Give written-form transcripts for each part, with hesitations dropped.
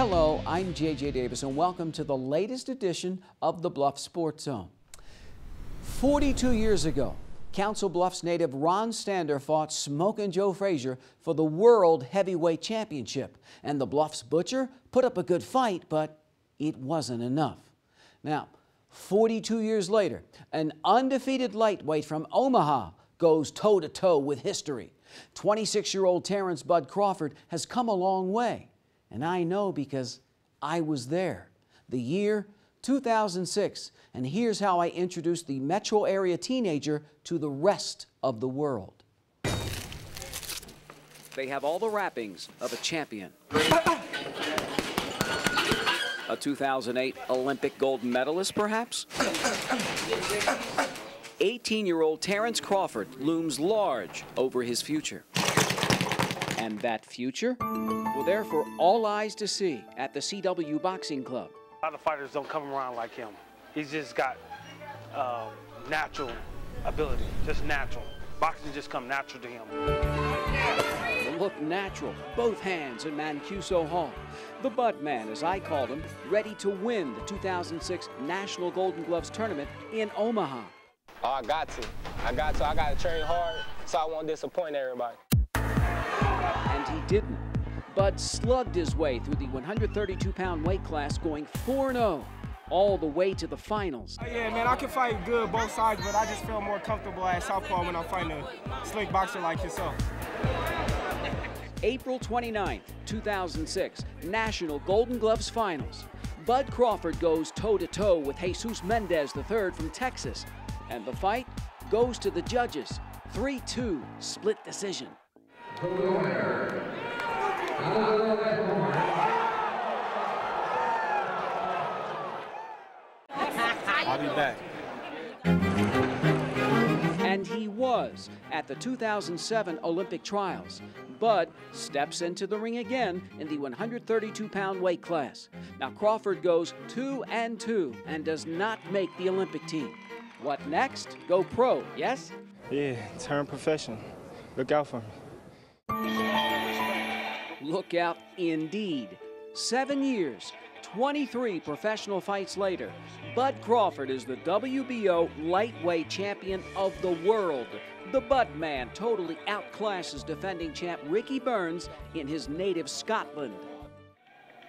Hello, I'm J.J. Davis, and welcome to the latest edition of the Bluff Sports Zone. 42 years ago, Council Bluffs native Ron Stander fought Smokin' Joe Frazier for the World Heavyweight Championship, and the Bluffs Butcher put up a good fight, but it wasn't enough. Now, 42 years later, an undefeated lightweight from Omaha goes toe-to-toe with history. 26-year-old Terence Bud Crawford has come a long way. And I know because I was there. The year 2006. And here's how I introduced the metro area teenager to the rest of the world. They have all the wrappings of a champion. A 2008 Olympic gold medalist, perhaps? 18-year-old Terence Crawford looms large over his future. And that future? Well, there for all eyes to see at the CW Boxing Club. A lot of fighters don't come around like him. He's just got natural ability, just natural. Boxing just come natural to him. The look natural, both hands in Mancuso Hall. The Bud Man, as I called him, ready to win the 2006 National Golden Gloves Tournament in Omaha. Oh, I got to train hard so I won't disappoint everybody. And he didn't. Bud slugged his way through the 132-pound weight class, going 4-0 all the way to the finals. Yeah, man, I can fight good both sides, but I just feel more comfortable at southpaw when I'm fighting a slick boxer like yourself. April 29th, 2006, National Golden Gloves Finals. Bud Crawford goes toe-to-toe with Jesus Mendez III from Texas. And the fight goes to the judges. 3-2 split decision. I'll be back. And he was at the 2007 Olympic trials. Bud steps into the ring again in the 132-pound weight class. Now Crawford goes 2-2 and does not make the Olympic team. What next? Go pro, yes? Yeah, turn professional. Look out for me. Look out indeed. 7 years, 23 professional fights later, Bud Crawford is the WBO lightweight champion of the world. The Bud Man totally outclasses defending champ Ricky Burns in his native Scotland.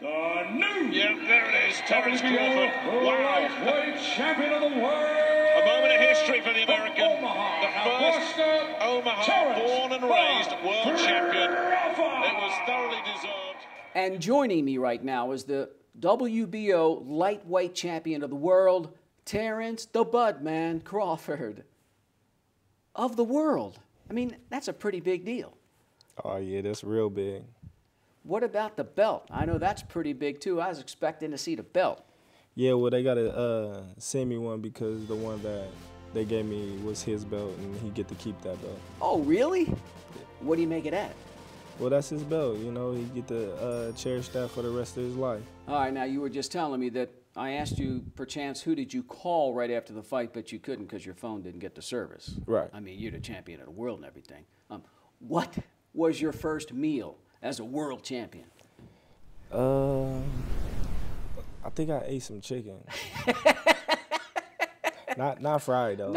The new, there it is, Terence Crawford. Wow, lightweight champion of the world. A moment of history for the American. The first Omaha-born and raised world champion. It was thoroughly deserved. And joining me right now is the WBO lightweight champion of the world, Terence the Bud Man Crawford. Of the world. I mean, that's a pretty big deal. Oh, yeah, that's real big. What about the belt? I know that's pretty big, too. I was expecting to see the belt. Yeah, well, they got to send me one because the one that they gave me was his belt, and he get to keep that belt. Oh, really? Yeah. What do you make it at? Well, that's his belt. You know, he get to cherish that for the rest of his life. All right, now, you were just telling me that I asked you, perchance, who did you call right after the fight, but you couldn't because your phone didn't get the service. Right. I mean, you're the champion of the world and everything. What was your first meal as a world champion? I think I ate some chicken. not fried though.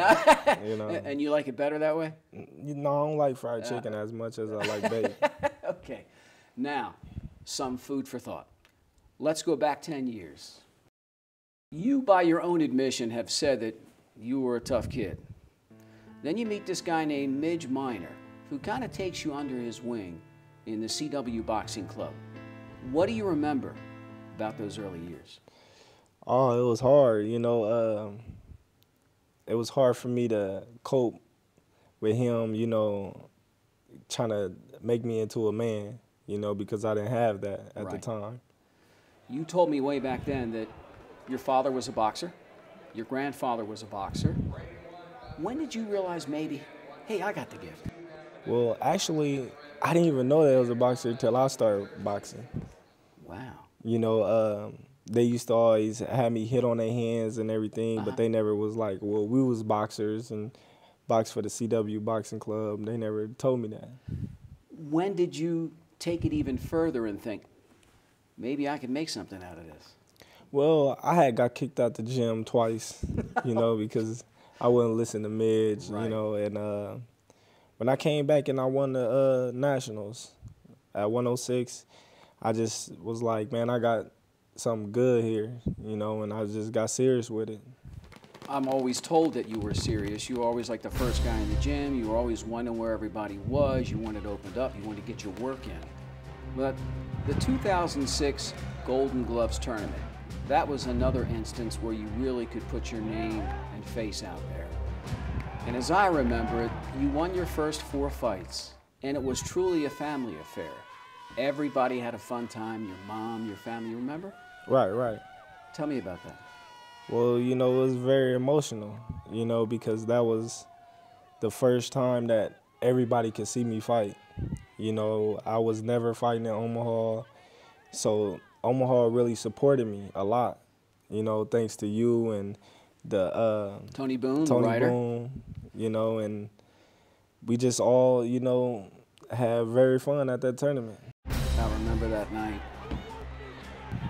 You know. And you like it better that way? You know, I don't like fried chicken as much as I like bacon. Okay. Now, some food for thought. Let's go back 10 years. You, by your own admission, have said that you were a tough kid. Then you meet this guy named Midge Minor, who kind of takes you under his wing in the CW Boxing Club. What do you remember about those early years? Oh, it was hard. You know, it was hard for me to cope with him, you know, trying to make me into a man, you know, because I didn't have that at the time. You told me way back then that your father was a boxer, your grandfather was a boxer. When did you realize maybe, hey, I got the gift? Well, actually, I didn't even know that I was a boxer until I started boxing. Wow. You know, they used to always have me hit on their hands and everything, but they never was like, well, we was boxers and boxed for the CW Boxing Club. They never told me that. When did you take it even further and think, maybe I can make something out of this? Well, I had got kicked out the gym twice, you know, because I wouldn't listen to Midge, Right. you know, and when I came back and I won the Nationals at 106, I just was like, man, I got something good here, you know, and I just got serious with it. I'm always told that you were serious. You were always like the first guy in the gym. You were always wondering where everybody was. You wanted opened up. You wanted to get your work in. But the 2006 Golden Gloves tournament, that was another instance where you really could put your name and face out there. And as I remember it, you won your first 4 fights, and it was truly a family affair. Everybody had a fun time, your mom, your family, you remember? Right, right. Tell me about that. Well, you know, it was very emotional, you know, because that was the first time that everybody could see me fight. You know, I was never fighting in Omaha, so Omaha really supported me a lot, you know, thanks to you and the Tony Boone, Tony the writer. Boone, you know, and we just all, you know, had very fun at that tournament. I remember that night.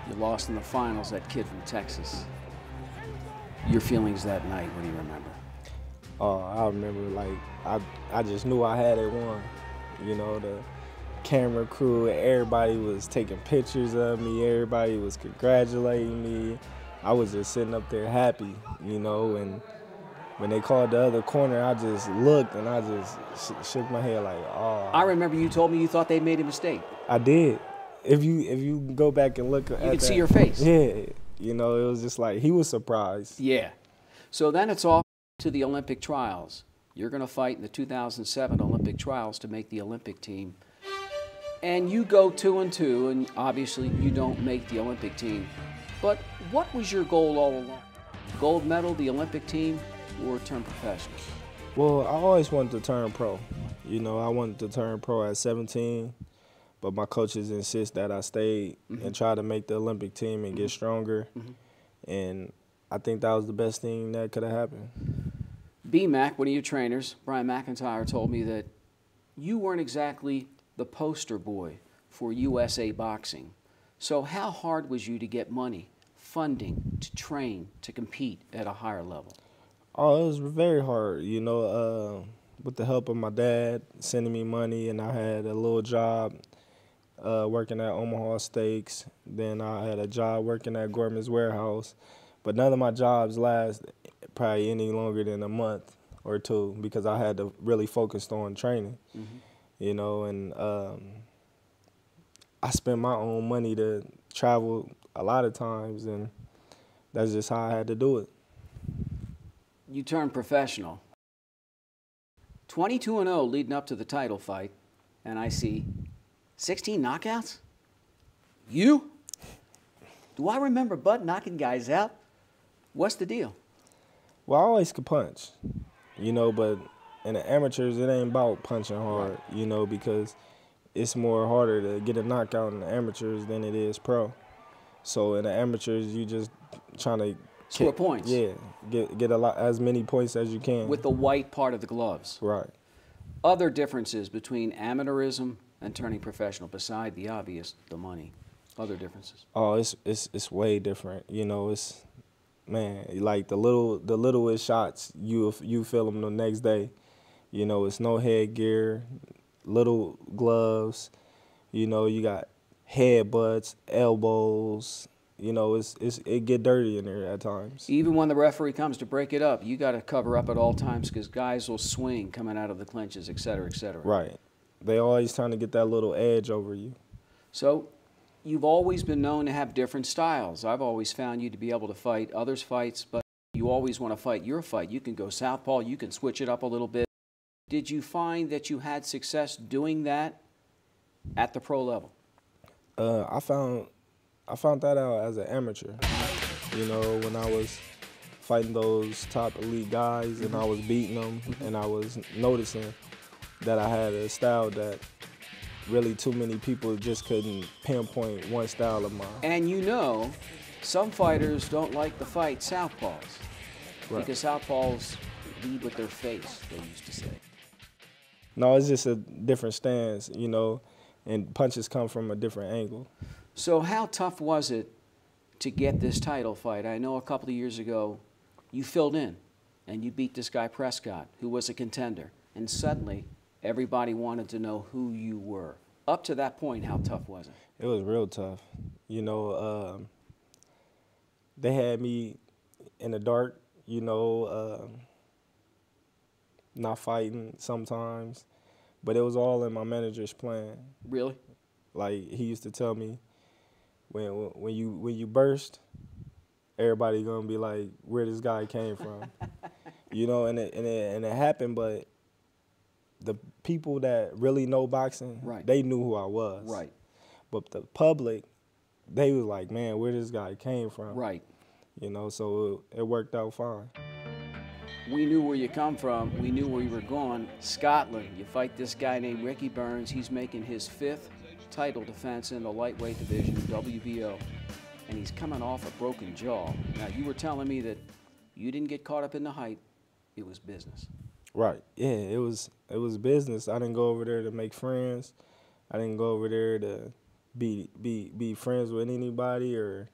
You lost in the finals, that kid from Texas. Your feelings that night, what do you remember? I remember, like, I just knew I had it won. You know, the camera crew, everybody was taking pictures of me, everybody was congratulating me. I was just sitting up there happy, you know, and when they called the other corner, I just looked and I just shook my head like, oh. I remember you told me you thought they made a mistake. I did. If you go back and look at that. You can see your face. Yeah. You know, it was just like, he was surprised. Yeah. So then it's off to the Olympic trials. You're going to fight in the 2007 Olympic trials to make the Olympic team. And you go 2-2, and obviously you don't make the Olympic team. But what was your goal all along? Gold medal, the Olympic team, or turn professional? Well, I always wanted to turn pro. You know, I wanted to turn pro at 17, but my coaches insist that I stayed and try to make the Olympic team and get stronger. And I think that was the best thing that could have happened. B-Mac, one of your trainers, Brian McIntyre, told me that you weren't exactly the poster boy for USA boxing. So how hard was you to get money, funding, to train, to compete at a higher level? Oh, it was very hard, you know, with the help of my dad sending me money, and I had a little job working at Omaha Steaks. Then I had a job working at Gorman's Warehouse. But none of my jobs last probably any longer than a month or two because I had to really focus on training, you know, and I spent my own money to travel a lot of times, and that's just how I had to do it. You turned professional. 22-0 leading up to the title fight, and I see 16 knockouts? You? Do I remember Bud knocking guys out? What's the deal? Well, I always could punch, you know, but in the amateurs, it ain't about punching hard, you know, because it's more harder to get a knockout in the amateurs than it is pro. So in the amateurs, you just trying to Score points. Yeah, get as many points as you can. With the white part of the gloves. Right. Other differences between amateurism and turning professional, beside the obvious, the money. Other differences. Oh, it's way different. You know, it's, man, like the littlest shots, you feel them the next day. You know, it's no headgear, little gloves. You know, you got headbutts, elbows. You know, it get dirty in there at times. Even when the referee comes to break it up, you got to cover up at all times because guys will swing coming out of the clinches, et cetera, et cetera. Right. They always trying to get that little edge over you. So you've always been known to have different styles. I've always found you to be able to fight others' fights, but you always want to fight your fight. You can go southpaw, you can switch it up a little bit. Did you find that you had success doing that at the pro level? I found that out as an amateur. You know, when I was fighting those top elite guys and I was beating them and I was noticing that I had a style that really too many people just couldn't pinpoint one style of mine. And you know, some fighters don't like to fight southpaws because southpaws lead with their face, they used to say. No, it's just a different stance, you know, and punches come from a different angle. So how tough was it to get this title fight? I know a couple of years ago you filled in and you beat this guy Prescott, who was a contender, and suddenly everybody wanted to know who you were. Up to that point, how tough was it? It was real tough. You know, they had me in the dark, you know, not fighting sometimes, but it was all in my manager's plan. Really? Like, he used to tell me, when you burst, everybody gonna be like, where this guy came from, you know, and it happened. But the people that really know boxing, right, they knew who I was. Right. But the public, they was like, man, where this guy came from. Right. You know, so it worked out fine. We knew where you come from. We knew where you were going. Scotland, you fight this guy named Ricky Burns. He's making his 5th title defense in the lightweight division, WBO, and he's coming off a broken jaw. Now, you were telling me that you didn't get caught up in the hype. It was business. Right. Yeah, it was business. I didn't go over there to make friends. I didn't go over there to be friends with anybody, or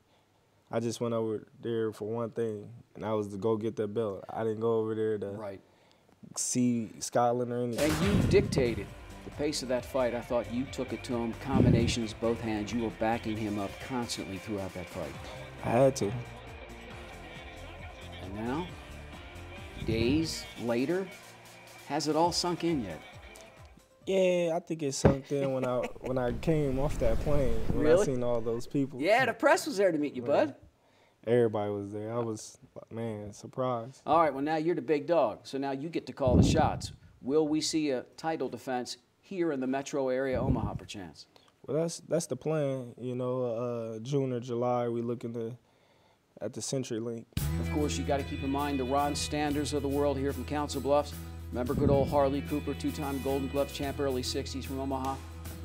I just went over there for one thing, and that was to go get that belt. I didn't go over there to see Scotland or anything. And you dictated the pace of that fight. I thought you took it to him, combinations, both hands. You were backing him up constantly throughout that fight. I had to. And now, days later, has it all sunk in yet? Yeah, I think it sunk in when I came off that plane, when I seen all those people. Yeah, the press was there to meet you, bud. Everybody was there. I was, man, surprised. All right, well, now you're the big dog, so now you get to call the shots. Will we see a title defense here in the metro area, Omaha, perchance? Well, that's the plan. You know, June or July, we looking at the CenturyLink. Of course, you got to keep in mind the Ron Standers of the world here from Council Bluffs. Remember good old Harley Cooper, 2-time Golden Gloves champ, early 60s from Omaha.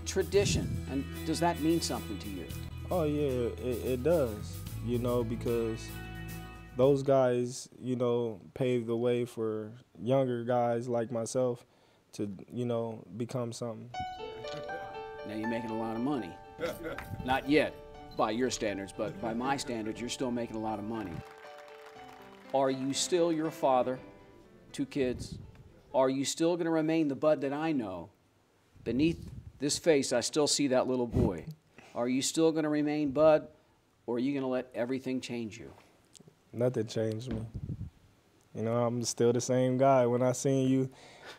Tradition, and does that mean something to you? Oh, yeah, it does, you know, because those guys, you know, paved the way for younger guys like myself to, you know, become something. Now you're making a lot of money. Not yet, by your standards, but by my standards, you're still making a lot of money. Are you still your father, 2 kids? Are you still going to remain the Bud that I know? Beneath this face, I still see that little boy. Are you still going to remain Bud, or are you going to let everything change you? Nothing changed me. You know, I'm still the same guy. When I seen you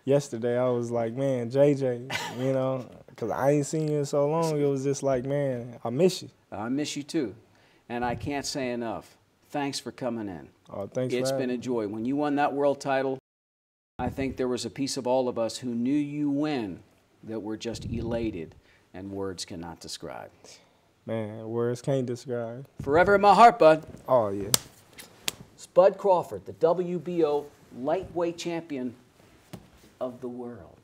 yesterday, I was like, man, JJ, you know, because I ain't seen you in so long. It was just like, man, I miss you. I miss you too. And I can't say enough. Thanks for coming in. Oh, thanks for It's having been a me. joy. When you won that world title, I think there was a piece of all of us who knew you win that were just elated, and words cannot describe. Man, words can't describe. Forever in my heart, Bud. Oh, yeah. It's Bud Crawford, the WBO lightweight champion of the world.